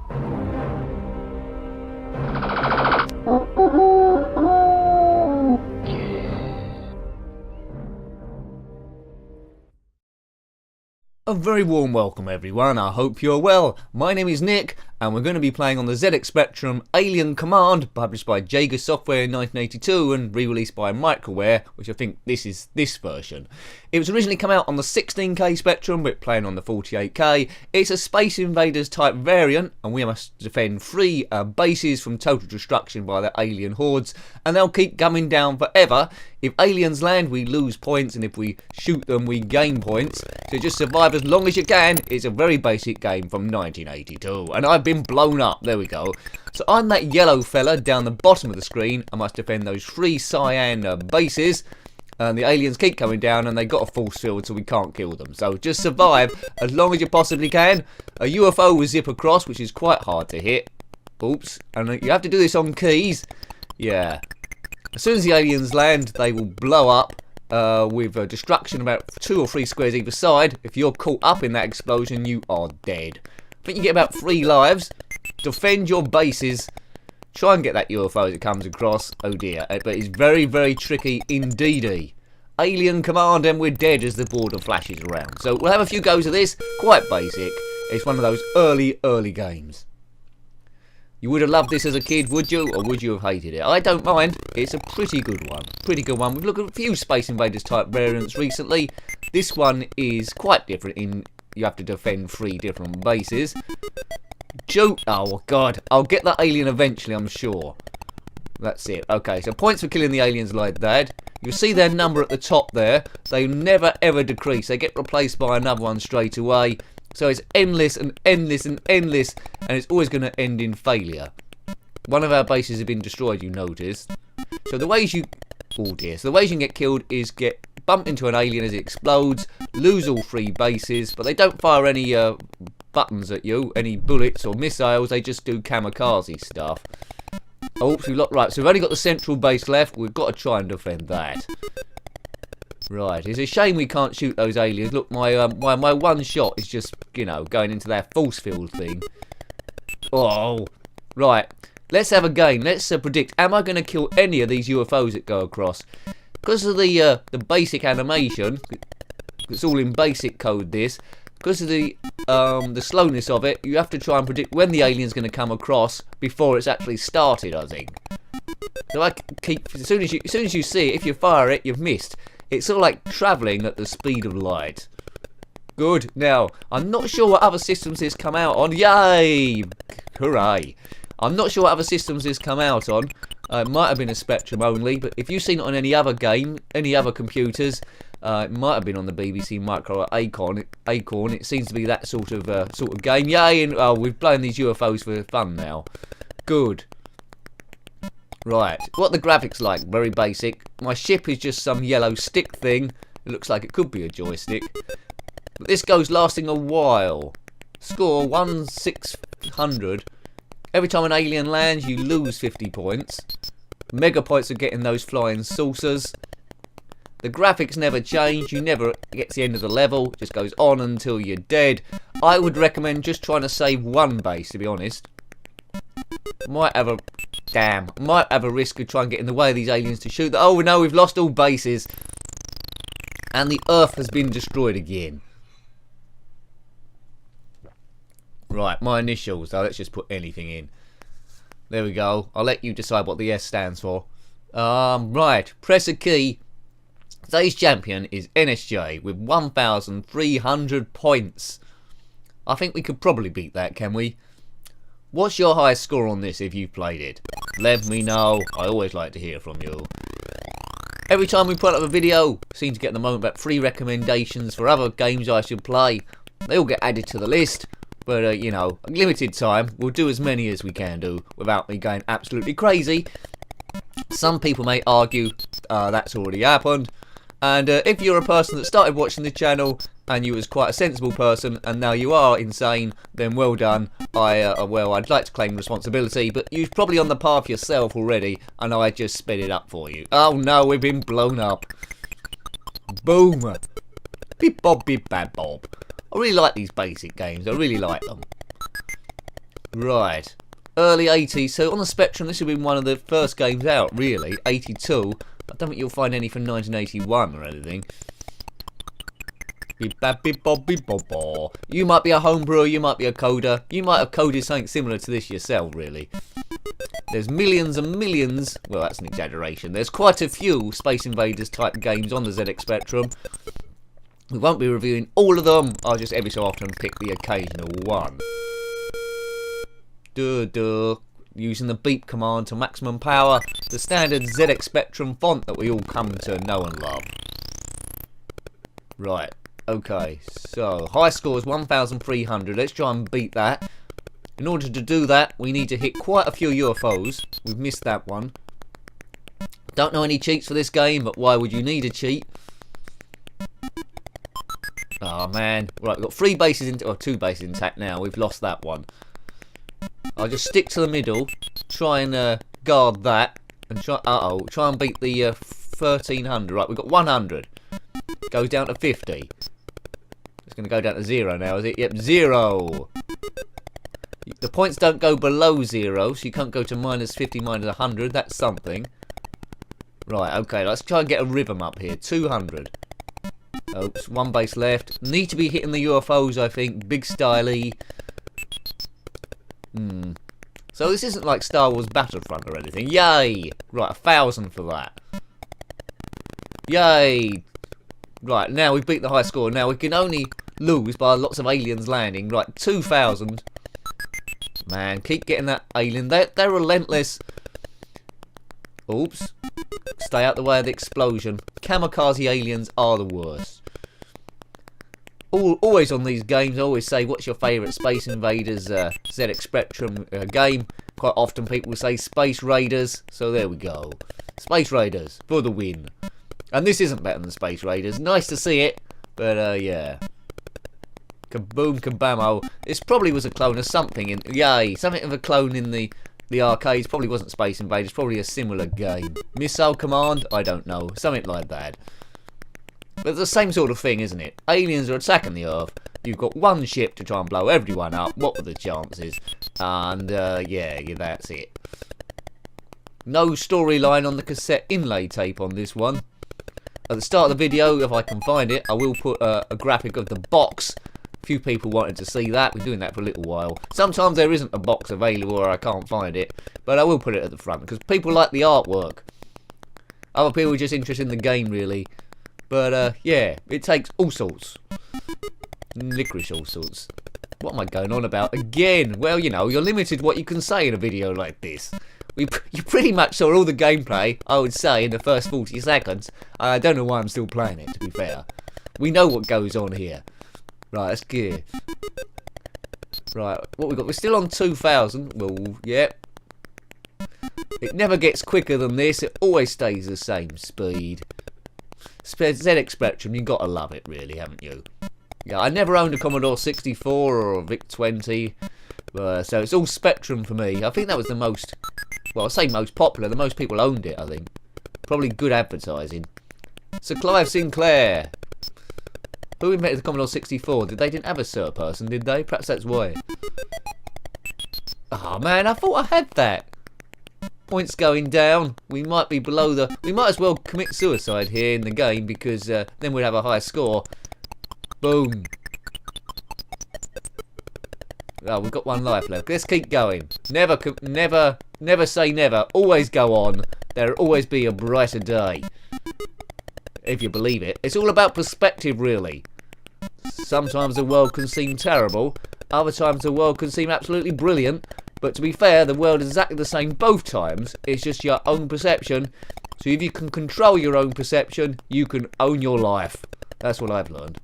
A very warm welcome everyone, I hope you're well. My name is Nick and we're going to be playing on the ZX Spectrum Alien Command, published by Jega Software in 1982 and re-released by Microware, which I think this is this version. It was originally come out on the 16K Spectrum, but playing on the 48K. It's a Space Invaders type variant and we must defend 3 bases from total destruction by the alien hordes, and they'll keep coming down forever. If aliens land we lose points, and if we shoot them we gain points. So just survive as long as you can. It's a very basic game from 1982 and I've been blown up. There we go. So I'm that yellow fella down the bottom of the screen. I must defend those 3 cyan bases, and the aliens keep coming down and they got a force field so we can't kill them. So just survive as long as you possibly can. A UFO will zip across, which is quite hard to hit. Oops. And you have to do this on keys. Yeah. As soon as the aliens land, they will blow up with destruction about 2 or 3 squares either side. If you're caught up in that explosion, you are dead. I think you get about 3 lives. Defend your bases. Try and get that UFO as it comes across. Oh dear. But it's very, very tricky indeed. Alien Command and we're dead as the border flashes around. So we'll have a few goes of this. Quite basic. It's one of those early games. You would have loved this as a kid, would you? Or would you have hated it? I don't mind. It's a pretty good one. We've looked at a few Space Invaders type variants recently. This one is quite different in you have to defend 3 different bases. Oh god. I'll get that alien eventually, I'm sure. That's it. Okay, so points for killing the aliens like that. You'll see their number at the top there. They never ever decrease. They get replaced by another one straight away. So it's endless and endless and endless, and it's always going to end in failure. One of our bases has been destroyed, you noticed. So the ways you... Oh dear. So the ways you can get killed is get bumped into an alien as it explodes, lose all 3 bases, but they don't fire any buttons at you, any bullets or missiles, they just do kamikaze stuff. Oops, right, so we've only got the central base left, we've got to try and defend that. Right, it's a shame we can't shoot those aliens. Look, my one shot is just, you know, going into that force field thing. Oh, right. Let's have a game. Let's predict. Am I going to kill any of these UFOs that go across? Because of the basic animation, it's all in basic code. This, because of the slowness of it, you have to try and predict when the alien's going to come across before it's actually started. I think. So I keep as soon as you see it, if you fire it, you've missed. It's sort of like travelling at the speed of light. Good. Now, I'm not sure what other systems this come out on. Yay! Hooray! I'm not sure what other systems this come out on. It might have been a Spectrum only, but if you've seen it on any other game, any other computers, it might have been on the BBC Micro or Acorn. It seems to be that sort of game. Yay! And we've blown these UFOs for fun now. Good. Right, what the graphics like? Very basic. My ship is just some yellow stick thing. It looks like it could be a joystick. But this goes lasting a while. Score 1,600. Every time an alien lands, you lose 50 points. Mega points are getting those flying saucers. The graphics never change. You never get to the end of the level. It just goes on until you're dead. I would recommend just trying to save 1 base, to be honest. Might have a risk of trying to get in the way of these aliens to shoot. Oh no, we've lost all bases. And the Earth has been destroyed again. Right, my initials. So let's just put anything in. There we go. I'll let you decide what the S stands for. Right, press a key. Today's champion is NSJ with 1,300 points. I think we could probably beat that, can we? What's your highest score on this if you've played it? Let me know. I always like to hear from you. Every time we put up a video, seem to get at the moment about 3 recommendations for other games I should play. They all get added to the list. But, you know, limited time. We'll do as many as we can do without me going absolutely crazy. Some people may argue that's already happened. And if you're a person that started watching the channel and you was quite a sensible person and now you are insane, then well done. I'd like to claim responsibility, but you're probably on the path yourself already and I just sped it up for you. Oh no, we've been blown up. Boom. Bip bob, bip bab bob. I really like these basic games. I really like them. Right. Early 80s, so on the Spectrum this would have been one of the first games out, really. 82. I don't think you'll find any from 1981 or anything. You might be a homebrewer, you might be a coder, you might have coded something similar to this yourself, really. There's millions and millions, well that's an exaggeration, there's quite a few Space Invaders type games on the ZX Spectrum. We won't be reviewing all of them, I'll just every so often pick the occasional one. Using the beep command to maximum power, the standard ZX Spectrum font that we all come to know and love. Right, okay, so high score is 1,300, let's try and beat that. In order to do that, we need to hit quite a few UFOs. We've missed that one. Don't know any cheats for this game, but why would you need a cheat? Oh man, right, we've got 3 bases, or 2 bases intact now, we've lost that one. I'll just stick to the middle, try and guard that, and try and beat the 1,300. Right, we've got 100. Goes down to 50. It's going to go down to 0 now, is it? Yep, 0. The points don't go below 0, so you can't go to -50, -100. That's something. Right, okay, let's try and get a rhythm up here. 200. Oops, 1 base left. Need to be hitting the UFOs, I think. Big styly. So this isn't like Star Wars Battlefront or anything. Yay! Right, 1,000 for that. Yay! Right, now we've beat the high score. Now we can only lose by lots of aliens landing. Right, 2,000. Man, keep getting that alien. They're relentless. Oops. Stay out the way of the explosion. Kamikaze aliens are the worst. Always on these games, I always say, what's your favourite Space Invaders ZX Spectrum game? Quite often people will say Space Raiders, so there we go. Space Raiders, for the win. And this isn't better than Space Raiders. Nice to see it, but yeah. Kaboom, kabamo. This probably was a clone of something in... Yay, something of a clone in the arcades. Probably wasn't Space Invaders, probably a similar game. Missile Command? I don't know. Something like that. But it's the same sort of thing, isn't it? Aliens are attacking the Earth. You've got one ship to try and blow everyone up. What were the chances? And, yeah, that's it. No storyline on the cassette inlay tape on this one. At the start of the video, if I can find it, I will put a graphic of the box. A few people wanted to see that. We're doing that for a little while. Sometimes there isn't a box available or I can't find it. But I will put it at the front because people like the artwork. Other people are just interested in the game, really. But, yeah, it takes all sorts. Licorice all sorts. What am I going on about again? Well, you know, you're limited what you can say in a video like this. You pretty much saw all the gameplay, I would say, in the first 40 seconds. I don't know why I'm still playing it, to be fair. We know what goes on here. Right, that's good. Right, what we got? We're still on 2,000. Well, yeah. It never gets quicker than this. It always stays the same speed. ZX Spectrum, you've got to love it, really, haven't you? Yeah, I never owned a Commodore 64 or a VIC-20, so it's all Spectrum for me. I think that was the most, well, I say most popular, the most people owned it, I think. Probably good advertising. Sir Clive Sinclair. Who invented the Commodore 64? They didn't have a Sir person, did they? Perhaps that's why. Oh man, I thought I had that. Points going down. We might be below the... We might as well commit suicide here in the game because then we'd have a high score. Boom. Oh, we've got 1 life left. Let's keep going. Never say never. Always go on. There'll always be a brighter day. If you believe it. It's all about perspective, really. Sometimes the world can seem terrible. Other times the world can seem absolutely brilliant. But to be fair, the world is exactly the same both times. It's just your own perception. So if you can control your own perception, you can own your life. That's what I've learned.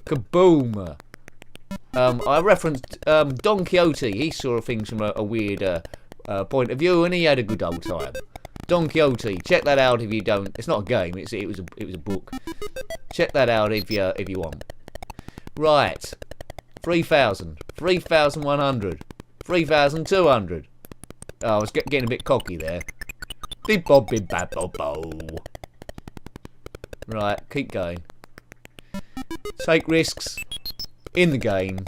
Kaboom! I referenced Don Quixote. He saw things from a weird point of view, and he had a good old time. Don Quixote. Check that out if you don't. It's not a game. It was a book. Check that out if you want. Right. 3,000. 3,100. 3,200. Oh, I was getting a bit cocky there. Bib bob bib bab bob bo. Right, keep going. Take risks in the game.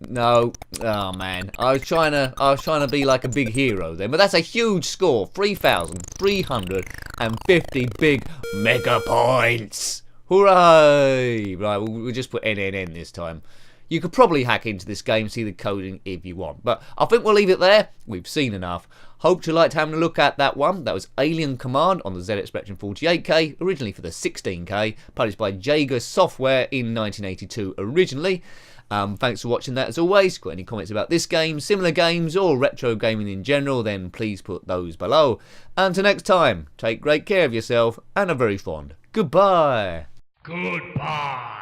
No. Oh man. I was trying to be like a big hero then, but that's a huge score. 3,350 big mega points. Hooray! Right, we'll just put NNN this time. You could probably hack into this game, see the coding if you want. But I think we'll leave it there. We've seen enough. Hope you liked having a look at that one. That was Alien Command on the ZX Spectrum 48K, originally for the 16K, published by Jega Software in 1982 originally. Thanks for watching that as always. Got any comments about this game, similar games, or retro gaming in general, then please put those below. Until next time, take great care of yourself and are very fond. Goodbye. Goodbye.